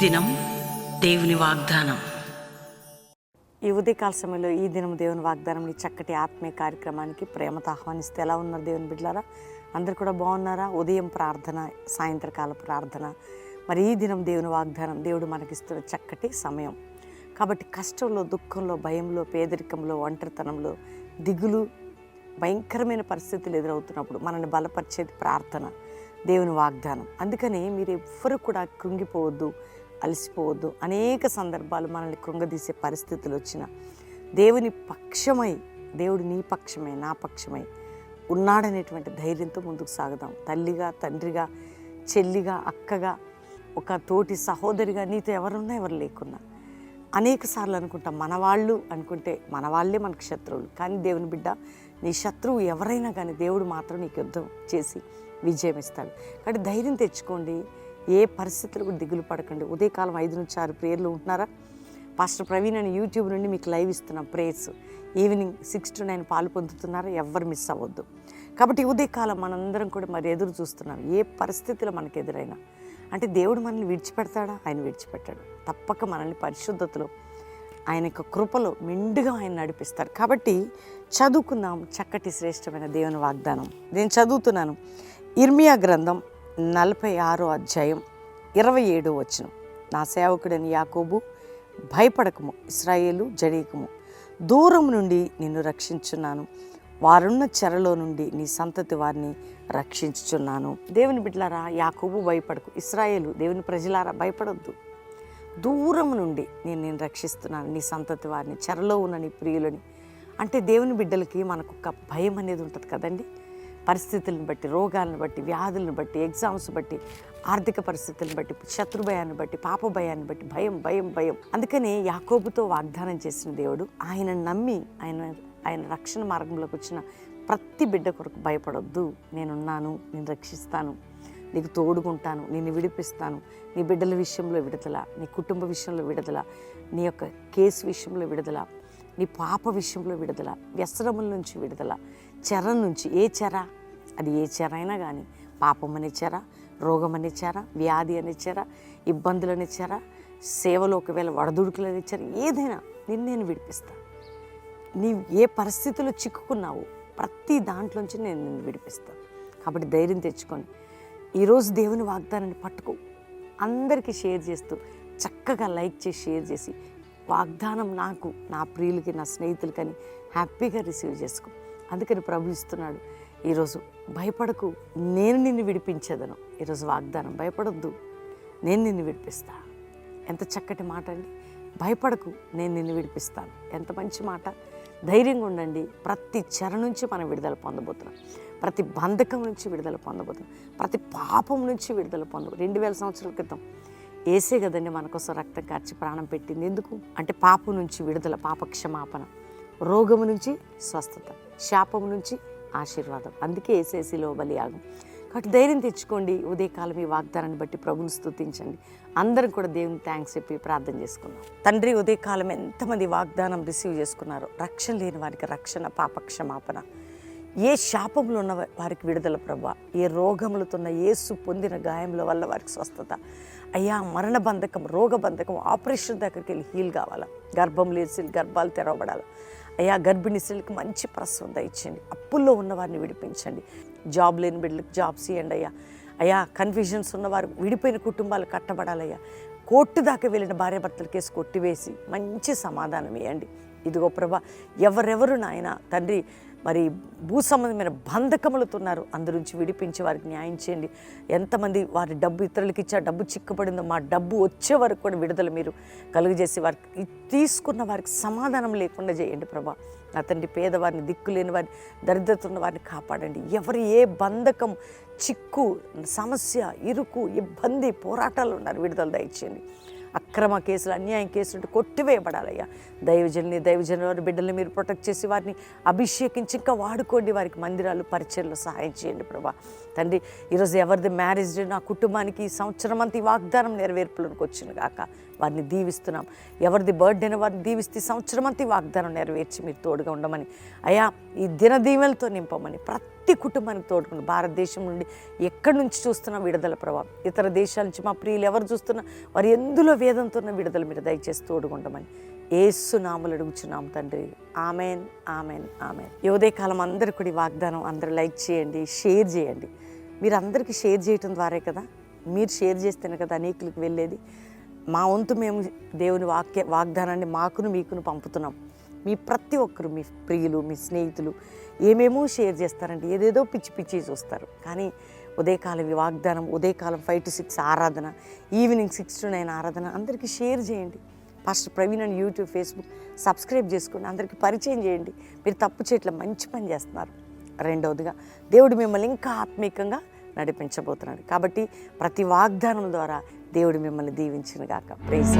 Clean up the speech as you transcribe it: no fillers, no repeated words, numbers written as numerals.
దినం దేవుని వాగ్దానం. ఈ ఉదయకాల సమయంలో ఈ దినం దేవుని వాగ్దానం ఈ చక్కటి ఆత్మీయ కార్యక్రమానికి ప్రేమతో ఆహ్వానిస్తే ఎలా ఉన్నారు దేవుని బిడ్డలారా? అందరు కూడా బాగున్నారా? ఉదయం ప్రార్థన, సాయంత్రకాల ప్రార్థన, మరి ఈ దినం దేవుని వాగ్దానం దేవుడు మనకిస్తున్న చక్కటి సమయం. కాబట్టి కష్టంలో, దుఃఖంలో, భయంలో, పేదరికంలో, ఒంటరితనంలో, దిగులు, భయంకరమైన పరిస్థితులు ఎదురవుతున్నప్పుడు మనల్ని బలపరిచేది ప్రార్థన, దేవుని వాగ్దానం. అందుకని మీరు ఎవ్వరు కూడా కృంగిపోవద్దు, అలసిపోవద్దు. అనేక సందర్భాలు మనల్ని కృంగదీసే పరిస్థితులు వచ్చిన దేవుని పక్షమై, దేవుడు నీ పక్షమై, నా పక్షమై ఉన్నాడనేటువంటి ధైర్యంతో ముందుకు సాగుదాం. తల్లిగా, తండ్రిగా, చెల్లిగా, అక్కగా, ఒక తోటి సహోదరిగా నీతో ఎవరున్నా ఎవరు లేకున్నా అనేక సార్లు అనుకుంటాం మనవాళ్ళు అనుకుంటే మన వాళ్ళే మనకు శత్రువులు. కానీ దేవుని బిడ్డ, నీ శత్రువు ఎవరైనా కానీ దేవుడు మాత్రం నీకు యుద్ధం చేసి విజయం ఇస్తాడు. కాబట్టి ధైర్యం తెచ్చుకోండి. ఏ పరిస్థితులకు దిగులు పడకండి. ఉదయకాలం 5 నుంచి 6 ప్రేయర్లు ఉంటున్నారా? పాస్టర్ ప్రవీణ్ అని యూట్యూబ్ నుండి మీకు లైవ్ ఇస్తున్నాం ప్రేయర్స్. ఈవినింగ్ 6 to 9 పాలు పొందుతున్నారా? ఎవ్వరు మిస్ అవ్వద్దు. కాబట్టి ఉదయకాలం మనందరం కూడా మరి ఎదురు చూస్తున్నాం. ఏ పరిస్థితులు మనకు ఎదురైనా, అంటే దేవుడు మనల్ని విడిచిపెడతాడా? ఆయన విడిచిపెట్టాడు. తప్పక మనల్ని పరిశుద్ధతలో, ఆయన యొక్క కృపలో మెండుగా ఆయన నడిపిస్తారు. కాబట్టి చదువుకుందాం చక్కటి శ్రేష్టమైన దేవుని వాగ్దానం. నేను చదువుతున్నాను ఇర్మియా గ్రంథం 46వ అధ్యాయం 27వ వచనం. నా సేవకుడని యాకోబు, భయపడకము, ఇశ్రాయేలు జడీకము, దూరం నుండి నిన్ను రక్షించున్నాను, వారున్న చెరలో నుండి నీ సంతతి వారిని రక్షించుచున్నాను. దేవుని బిడ్డలారా, యాకోబు భయపడకు, ఇశ్రాయేలు దేవుని ప్రజలారా భయపడొద్దు. దూరం నుండి నేను రక్షిస్తున్నాను నీ సంతతి వారిని, చెరలో ఉన్న నీ ప్రియులని. అంటే దేవుని బిడ్డలకి మనకు ఒక భయం అనేది ఉంటుంది కదండి. పరిస్థితులను బట్టి, రోగాలను బట్టి, వ్యాధులను బట్టి, ఎగ్జామ్స్ బట్టి, ఆర్థిక పరిస్థితులను బట్టి, శత్రు భయాన్ని బట్టి, పాప భయాన్ని బట్టి భయం భయం భయం. అందుకనే యాకోబుతో వాగ్దానం చేసిన దేవుడు, ఆయన నమ్మి ఆయన రక్షణ మార్గంలోకి వచ్చిన ప్రతి బిడ్డ కొరకు భయపడొద్దు, నేనున్నాను, నేను రక్షిస్తాను, నీకు తోడుకుంటాను, నిన్ను విడిపిస్తాను. నీ బిడ్డల విషయంలో విడుదల, నీ కుటుంబ విషయంలో విడుదల, నీ యొక్క కేసు విషయంలో విడుదల, నీ పాప విషయంలో విడుదల, వ్యసనముల నుంచి విడుదల, చెర నుంచి. ఏ చెర? అది ఏ చెర అయినా కానీ, పాపం అనే చెర, రోగం అనే చెర, వ్యాధి అనే చెర, ఇబ్బందులు అనే చెర, సేవలో ఒకవేళ వడదుడుకులు అనే చెర, ఏదైనా నేను విడిపిస్తాను. నీవు ఏ పరిస్థితుల్లో చిక్కుకున్నావు, ప్రతి దాంట్లోంచి నేను నిన్ను విడిపిస్తాను. కాబట్టి ధైర్యం తెచ్చుకొని ఈరోజు దేవుని వాగ్దానాన్ని పట్టుకో. అందరికీ షేర్ చేస్తూ, చక్కగా లైక్ చేసి షేర్ చేసి, వాగ్దానం నాకు, నా ప్రియులకి, నా స్నేహితులకని హ్యాపీగా రిసీవ్ చేసుకో. అందుకని ప్రభు ఇస్తున్నాడు ఈరోజు, భయపడకు, నేను నిన్ను విడిపించేదను. ఈరోజు వాగ్దానం, భయపడొద్దు, నేను నిన్ను విడిపిస్తా. ఎంత చక్కటి మాట అండి. భయపడకు, నేను నిన్ను విడిపిస్తాను. ఎంత మంచి మాట. ధైర్యంగా ఉండండి. ప్రతి చెర నుంచి మనం విడుదల పొందబోతున్నాం, ప్రతి బంధకం నుంచి విడుదల పొందబోతున్నాం, ప్రతి పాపం నుంచి విడుదల 2000 సంవత్సరాల క్రితం ఏసే కదండి మన కోసం రక్తం కార్చి ప్రాణం పెట్టింది. ఎందుకు అంటే పాపం నుంచి విడుదల, పాప క్షమాపణ, రోగము నుంచి స్వస్థత, శాపము నుంచి ఆశీర్వాదం. అందుకే ఏసేసిలో బలియాగం. కాబట్టి ధైర్యం తెచ్చుకోండి. ఉదయకాలం ఈ వాగ్దానాన్ని బట్టి ప్రభుని స్తుతించండి. అందరం కూడా దేవుని థ్యాంక్స్ చెప్పి ప్రార్థన చేసుకుందాం. తండ్రి, ఉదయకాలం ఎంతమంది వాగ్దానం రిసీవ్ చేసుకున్నారో, రక్షణ లేని వారికి రక్షణ, పాప క్షమాపణ, ఏ శాపంలో ఉన్న వారికి విడుదల ప్రభా, ఏ రోగములతో ఉన్న యేసు పొందిన గాయముల వల్ల వారికి స్వస్థత. అయ్యా, మరణ బంధకం, రోగ బంధకం, ఆపరేషన్ దగ్గరికి వెళ్ళి హీల్ కావాలా, గర్భం లేచి గర్భాలు తెరవబడాలి. అయ్యా, గర్భిణీ స్త్రీలకు మంచి ప్రసవం దయచేయండి. అప్పుల్లో ఉన్న వారిని విడిపించండి. జాబ్ లేని బిడ్డలకు జాబ్స్ ఇవ్వండి అయ్యా. అయ్యా, కన్ఫ్యూజన్స్ ఉన్నవారు, విడిపోయిన కుటుంబాలు కట్టబడాలయ్యా. కోర్టు దాకా వెళ్ళిన భార్యాభర్తల కేసు కొట్టివేసి మంచి సమాధానం ఇవ్వండి. ఇదిగో ప్రభా, ఎవరెవరు నాయన తండ్రి మరి భూ సంబంధమైన బంధకములతో ఉన్నారు, అందరించి విడిపించి వారికి న్యాయం చేయండి. ఎంతమంది వారి డబ్బు ఇతరులకు ఇచ్చా, డబ్బు చిక్కుపడిందో, మా డబ్బు వచ్చే వరకు కూడా విడుదల మీరు కలుగజేసి వారికి తీసుకున్న వారికి సమాధానం లేకుండా చేయండి ప్రభా. నా తండ్రి, పేదవారిని, దిక్కులేని వారిని, దరిద్రత ఉన్న వారిని కాపాడండి. ఎవరు ఏ బంధకం, చిక్కు, సమస్య, ఇరుకు, ఇబ్బంది, పోరాటాలు ఉన్నారు, విడుదల దయచేయండి. అక్రమ కేసులు, అన్యాయం కేసులు కొట్టివేయబడాలయ్యా. దైవజనుల వారి బిడ్డల్ని మీరు ప్రొటెక్ట్ చేసి వారిని అభిషేకించి ఇంకా వాడుకోండి. వారికి మందిరాలు, పరిచయలు సహాయం చేయండి ప్రభా. తండ్రి, ఈరోజు ఎవరిది మ్యారేజ్ డే, నా కుటుంబానికి ఈ సంవత్సరం అంతా ఈ వాగ్దానం నెరవేర్పులోకి వచ్చిన గాక. వారిని దీవిస్తున్నాం. ఎవరిది బర్త్డేనో వారిని దీవిస్తే సంవత్సరం అంతా ఈ వాగ్దానం నెరవేర్చి మీరు తోడుగా ఉండమని, అయా ఈ దిన దీవెనలతో నింపమని, ప్రతి కుటుంబానికి తోడుకుని, భారతదేశం నుండి ఎక్కడి నుంచి చూస్తున్నా విడుదల ప్రభావం, ఇతర దేశాల నుంచి మా ప్రియులు ఎవరు చూస్తున్నా వారు ఎందులో వేదంతో ఉన్న విడుదల మీరు దయచేసి తోడుకుండమని యేసు నామములో అడుగుచున్నాం తండ్రి. Amen, amen, amen. ఈ ఉదయకాలం అందరూ కూడా ఈ వాగ్దానం అందరూ లైక్ చేయండి, షేర్ చేయండి. మీరు అందరికీ షేర్ చేయటం ద్వారే కదా, మీరు షేర్ చేస్తేనే కదా అనేకులకు వెళ్ళేది. మా వంతు మేము దేవుని వాగ్దానాన్ని మాకును మీకును పంపుతున్నాం. మీ ప్రతి ఒక్కరు, మీ ప్రియులు, మీ స్నేహితులు ఏమేమో షేర్ చేస్తారండి, ఏదేదో పిచ్చి పిచ్చి చూస్తారు. కానీ ఉదయకాలం ఈ వాగ్దానం, ఉదయకాలం 5 to 6 ఆరాధన, ఈవినింగ్ 6 to 9 ఆరాధన అందరికీ షేర్ చేయండి. పాస్టర్ ప్రవీణ్ అని యూట్యూబ్, ఫేస్బుక్ సబ్స్క్రైబ్ చేసుకోండి. అందరికీ పరిచయం చేయండి. మీరు తప్పు చేయట్ల మంచి పని చేస్తున్నారు. రెండవదిగా దేవుడు మిమ్మల్ని ఇంకా ఆత్మీకంగా నడిపించబోతున్నాడు. కాబట్టి ప్రతి వాగ్దానం ద్వారా దేవుడు మిమ్మల్ని దీవించును గాక. ప్రైజ్.